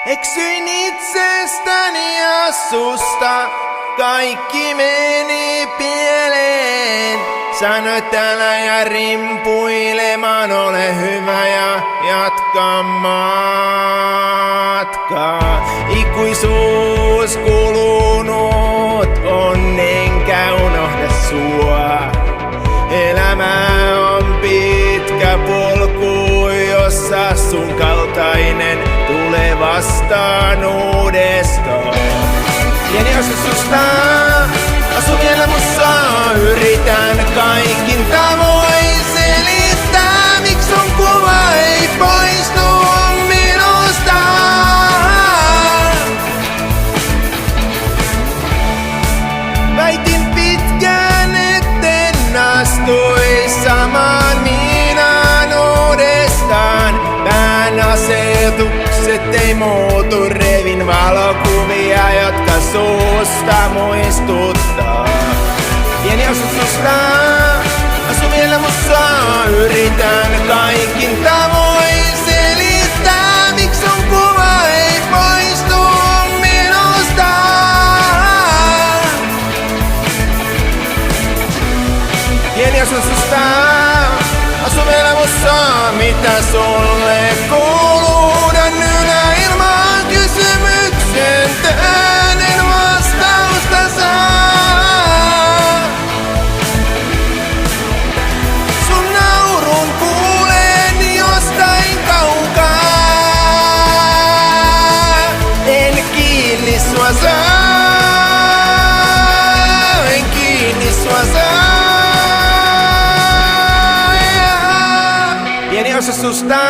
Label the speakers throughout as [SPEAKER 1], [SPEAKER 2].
[SPEAKER 1] Eksyin itsestäni ja susta, kaikki meni pieleen. Sanoit älä ja rimpuilemaan, ole hyvä ja jatka matkaa. Ikuisuus kulunut on, enkä unohda sua. Elämä on pitkä polku, jossa sun kaltainen tulee vastaan uudestaan. Pieni osa susta asuu vielä mussa, yritän kaikin tavoin selittää, miksi sun kuva ei poistu minusta. Väitin pitkään, etten astui samaan minään uudestaan. Pään asetukset ei muutu, revin valokuvia, jotka susta muistuttaa. Pieni osa susta asuu vielä mussa, yritän kaikin tavoin selittää, miksi sun kuva ei poistu minusta. Pieni osa susta asuu vielä mussa, mitä sulle kuuluu? Huudan yläilmaan kysymyksen, en vastausta saa. Sun naurun kuulen jostain kaukaa, en kiinni sua saa, en kiinni sua saa. Pieni osa susta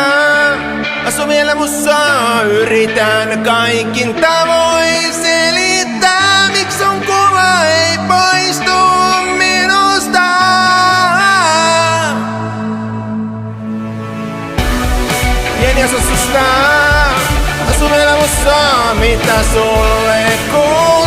[SPEAKER 1] asuu vielä mussa, yritän kaikin tavoin selittää, miksi sun kuva ei poistu minusta. Pieni osa susta asuu vielä mussa, mitä sulle kuuluu?